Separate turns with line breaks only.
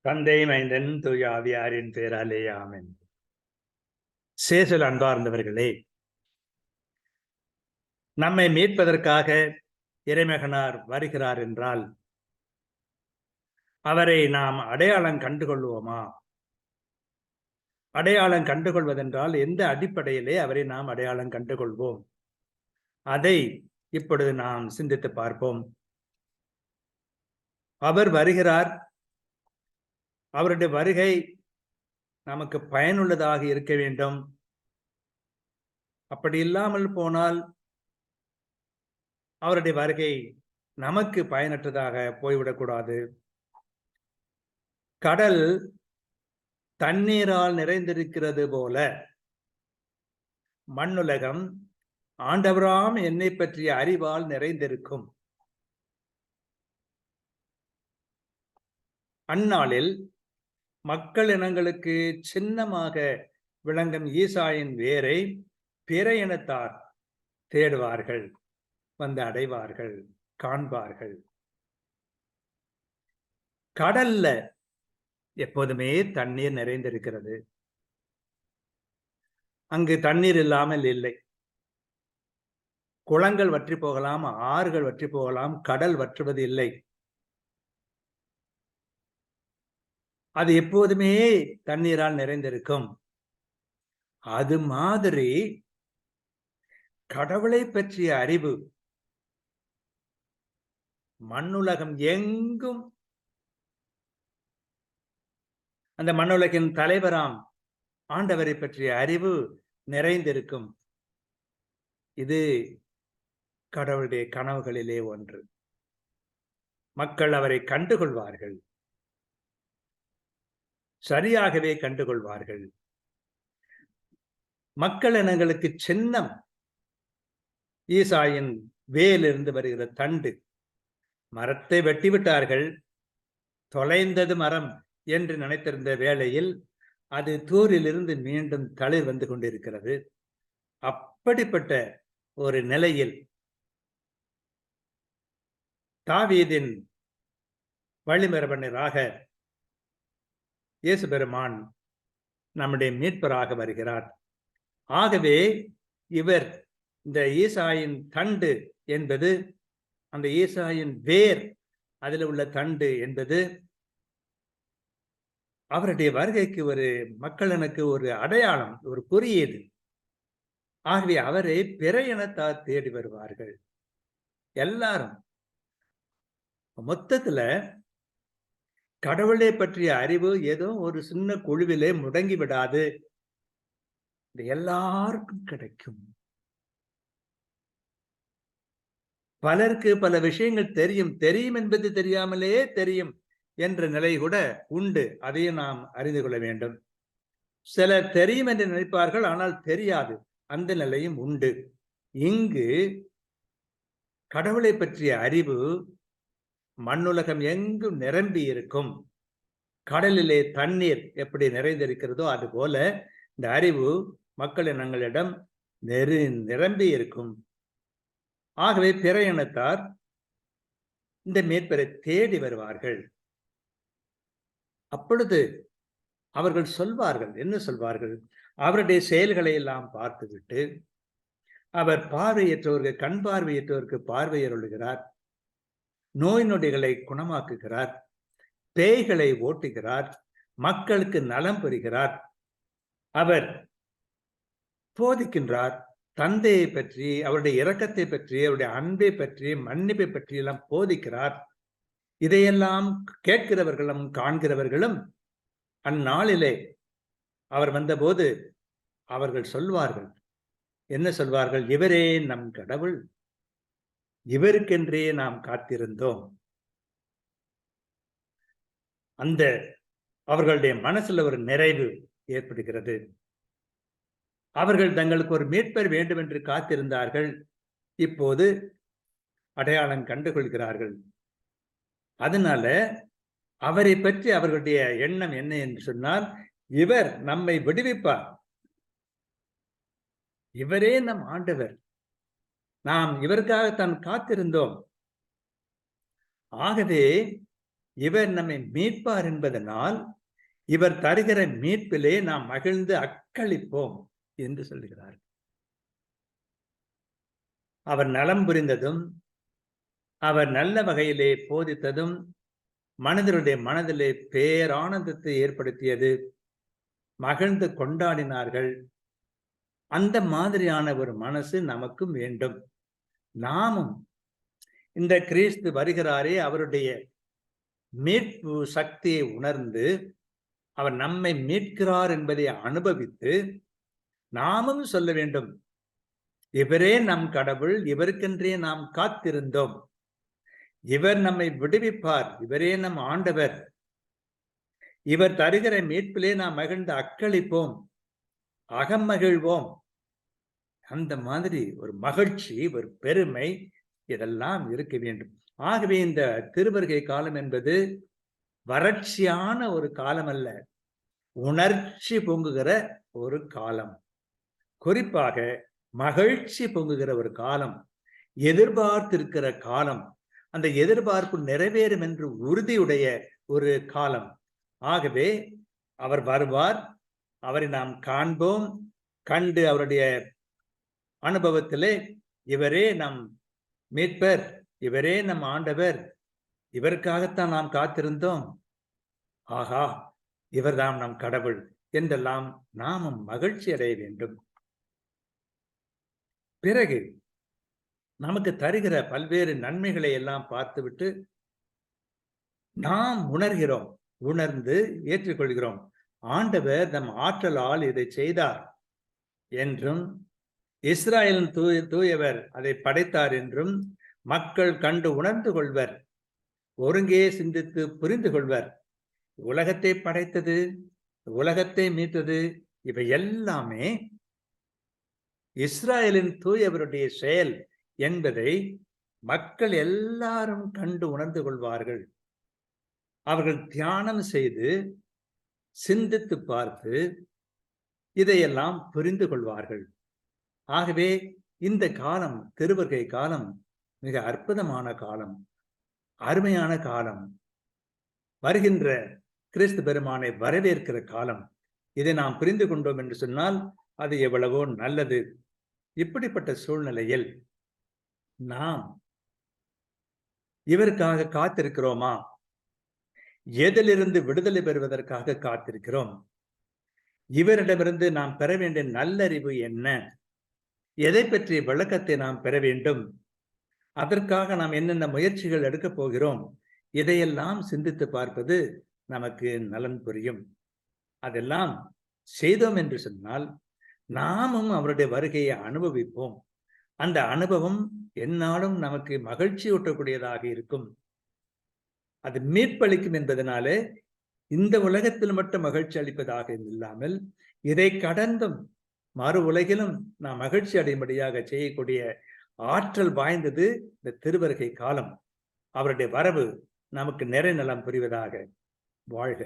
தந்தை மைந்தன் தூய ஆவியாரின் பேராலே ஆமென். சேசுல அன்பார்ந்தவர்களே, நம்மை மீட்பதற்காக இறைமகனார் வருகிறார் என்றால் அவரை நாம் அடையாளம் கண்டுகொள்வோமா? அடையாளம் கண்டுகொள்வதென்றால் எந்த அடிப்படையிலே அவரை நாம் அடையாளம் கண்டுகொள்வோம்? அதை இப்பொழுது நாம் சிந்தித்து பார்ப்போம். அவர் வருகிறார். அவருடைய வருகை நமக்கு பயனுள்ளதாக இருக்க வேண்டும். அப்படி இல்லாமல் போனால் அவருடைய வருகை நமக்கு பயனற்றதாக போய்விடக்கூடாது. கடல் தண்ணீரால் நிறைந்திருக்கிறது போல மண்ணுலகம் ஆண்டவராம் என்னை பற்றிய அறிவால் நிறைந்திருக்கும். அந்நாளில் மக்கள் இனங்களுக்கு சின்னமாக விளங்கும் ஈசாயின் வேரை பிற இனத்தார் தேடுவார்கள், வந்து அடைவார்கள், காண்பார்கள். கடல்ல எப்போதுமே தண்ணீர் நிறைந்திருக்கிறது. அங்கு தண்ணீர் இல்லாமல் இல்லை. குளங்கள் வற்றி போகலாம், ஆறுகள் வற்றி போகலாம், கடல் வற்றுவது இல்லை. அது எப்போதுமே தண்ணீரால் நிறைந்திருக்கும். அது மாதிரி கடவுளை பற்றிய அறிவு மண்ணுலகம் எங்கும், அந்த மண்ணுலகின் தலைவராம் ஆண்டவரை பற்றிய அறிவு நிறைந்திருக்கும். இது கடவுளுடைய கனவுகளிலே ஒன்று. மக்கள் அவரை கண்டுகொள்வார்கள், சரியாகவே கண்டுகொள்வார்கள். மக்கள் இனங்களுக்கு சின்னம் ஈசாயின் வேலிருந்து வருகிற தண்டு. மரத்தை வெட்டிவிட்டார்கள். தொலைந்தது மரம் என்று நினைத்திருந்த வேளையில் அது தூரிலிருந்து மீண்டும் தளிர் வந்து கொண்டிருக்கிறது. அப்படிப்பட்ட ஒரு நிலையில் தாவீதின் வழிமரபனராக இயேசு பெருமான் நம்முடைய மீட்பராக வருகிறார். ஆகவே இவர் இந்த ஈசாயின் தண்டு என்பது, அந்த ஈசாயின் வேர் அதில் உள்ள தண்டு என்பது அவருடைய வருகைக்கு ஒரு மக்களினுக்கு ஒரு அடையாளம், ஒரு குறியீடு. ஆகவே அவரை பிற இனத்தார் தேடி வருவார்கள். எல்லாரும் மொத்தத்துல கடவுளை பற்றிய அறிவு ஏதோ ஒரு சின்ன குழுவிலே முடங்கி விடாது, எல்லாருக்கும் கிடைக்கும். பலருக்கு பல விஷயங்கள் தெரியும், தெரியும் என்பது தெரியாமலே தெரியும் என்ற நிலை கூட உண்டு. அதையும் நாம் அறிந்து கொள்ள வேண்டும். சிலர் தெரியும் என்று நினைப்பார்கள், ஆனால் தெரியாது, அந்த நிலையும் உண்டு. இங்கு கடவுளை பற்றிய அறிவு மண்ணுலகம் எங்கும் நிரம்பி இருக்கும். கடலிலே தண்ணீர் எப்படி நிறைந்திருக்கிறதோ அது போல இந்த அறிவு மக்கள் இனங்களிடம் நிரம்பி இருக்கும். ஆகவே பிற இனத்தார் இந்த மீட்பரை தேடி வருவார்கள். அப்பொழுது அவர்கள் சொல்வார்கள், என்ன சொல்வார்கள்? அவருடைய செயல்களை எல்லாம் பார்த்துவிட்டு, அவர் பார்வையற்றவருக்கு, கண் பார்வையற்றவருக்கு பார்வை அருளுகிறார், நோய் நொடிகளை குணமாக்குகிறார், பேய்களை ஓட்டுகிறார், மக்களுக்கு நலம் பெறுகிறார், அவர் போதிக்கின்றார், தந்தையை பற்றி, அவருடைய இரக்கத்தை பற்றி, அவருடைய அன்பை பற்றி, மன்னிப்பை பற்றி எல்லாம் போதிக்கிறார். இதையெல்லாம் கேட்கிறவர்களும் காண்கிறவர்களும் அந்நாளிலே அவர் வந்தபோது அவர்கள் சொல்வார்கள், என்ன சொல்வார்கள்? இவரே நம் கடவுள், இவருக்கென்றே நாம் காத்திருந்தோம். அந்த அவர்களுடைய மனசுல ஒரு நிறைவு ஏற்படுகிறது. அவர்கள் தங்களுக்கு ஒரு மீட்பர் வேண்டும் என்று காத்திருந்தார்கள். இப்போது அடையாளம் கண்டுகொள்கிறார்கள். அதனால அவரை பற்றி அவர்களுடைய எண்ணம் என்ன என்று சொன்னால், இவர் நம்மை விடுவிப்பார், இவரே நம் ஆண்டவர், நாம் இவருக்காகத்தான் காத்திருந்தோம். ஆகவே இவர் நம்மை மீட்பார் என்பதனால் இவர் தருகிற மீட்பிலே நாம் மகிழ்ந்து அக்களிப்போம் என்று சொல்லுகிறார். அவர் நலம் புரிந்ததும் அவர் நல்ல வகையிலே போதித்ததும் மனிதருடைய மனதிலே பேரானந்தத்தை ஏற்படுத்தியது. மகிழ்ந்து கொண்டாடினார்கள். அந்த மாதிரியான ஒரு மனசு நமக்கும் வேண்டும். நாமும் இந்த கிறிஸ்து வருகிறாரே, அவருடைய மீட்பு சக்தியை உணர்ந்து அவர் நம்மை மீட்கிறார் என்பதை அனுபவித்து நாமும் சொல்ல வேண்டும், இவரே நம் கடவுள், இவருக்கென்றே நாம் காத்திருந்தோம், இவர் நம்மை விடுவிப்பார், இவரே நம் ஆண்டவர், இவர் தருகிற மீட்பிலே நாம் மகிழ்ந்து அக்களிப்போம், அகமகிழ்வோம். அந்த மாதிரி ஒரு மகிழ்ச்சி, ஒரு பெருமை இதெல்லாம் இருக்க வேண்டும். ஆகவே இந்த திருவருகை காலம் என்பது வறட்சியான ஒரு காலம் அல்ல, உணர்ச்சி பொங்குகிற ஒரு காலம். குறிப்பாக மகிழ்ச்சி பொங்குகிற ஒரு காலம், எதிர்பார்த்திருக்கிற காலம், அந்த எதிர்பார்ப்பு நிறைவேறும் என்று உறுதியுடைய ஒரு காலம். ஆகவே அவர் வருவார், அவரை நாம் காண்போம், கண்டு அவருடைய அனுபவத்திலே இவரே நம் மீட்பர், இவரே நம் ஆண்டவர், இவருக்காகத்தான் நாம் காத்திருந்தோம், ஆகா இவர்தான் நம் கடவுள் என்றெல்லாம் நாமும் மகிழ்ச்சி அடைய வேண்டும். பிறகு நமக்கு தருகிற பல்வேறு நன்மைகளை எல்லாம் பார்த்துவிட்டு நாம் உணர்கிறோம், உணர்ந்து ஏற்றுக்கொள்கிறோம், ஆண்டவர் நம் ஆற்றலால் இதை செய்தார் என்றும், இஸ்ராயலின் தூயவர் அதை படைத்தார் என்றும் மக்கள் கண்டு உணர்ந்து கொள்வர், ஒருங்கே சிந்தித்து புரிந்து கொள்வர். உலகத்தை படைத்தது, உலகத்தை மீட்டது, இவை எல்லாமே இஸ்ராயலின் தூயவருடைய செயல் என்பதை மக்கள் எல்லாரும் கண்டு உணர்ந்து கொள்வார்கள். அவர்கள் தியானம் செய்து சிந்தித்து பார்த்து இதையெல்லாம் புரிந்து கொள்வார்கள். ஆகவே இந்த காலம், திருவருகை காலம் மிக அற்புதமான காலம், அருமையான காலம், வருகின்ற கிறிஸ்து பெருமானை வரவேற்கிற காலம். இதை நாம் புரிந்து கொண்டோம் என்று சொன்னால் அது எவ்வளவோ நல்லது. இப்படிப்பட்ட சூழ்நிலையில் நாம் இவருக்காக காத்திருக்கிறோமா? எதிலிருந்து விடுதலை பெறுவதற்காக காத்திருக்கிறோம்? இவரிடமிருந்து நாம் பெற வேண்டிய நல்லறிவு என்ன? எதை பற்றிய விளக்கத்தை நாம் பெற வேண்டும்? அதற்காக நாம் என்னென்ன முயற்சிகள் எடுக்கப் போகிறோம்? இதையெல்லாம் சிந்தித்து பார்ப்பது நமக்கு நலன் புரியும். அதெல்லாம் செய்தோம் என்று சொன்னால் நாமும் அவருடைய வருகையை அனுபவிப்போம். அந்த அனுபவம் எந்நாளும் நமக்கு மகிழ்ச்சி ஊட்டக்கூடியதாக இருக்கும். அது மீட்பளிக்கும் என்பதனாலே இந்த உலகத்தில் மட்டும் மகிழ்ச்சி அளிப்பதாக இல்லாமல் இதை கடந்தும் மறு உலகிலும் நாம் மகிழ்ச்சி அடையும்படியாக செய்யக்கூடிய ஆற்றல் வாய்ந்தது இந்த திருவருகை காலம். அவருடைய வரவு நமக்கு நிறை நலம் புரிவதாக. வாழ்க.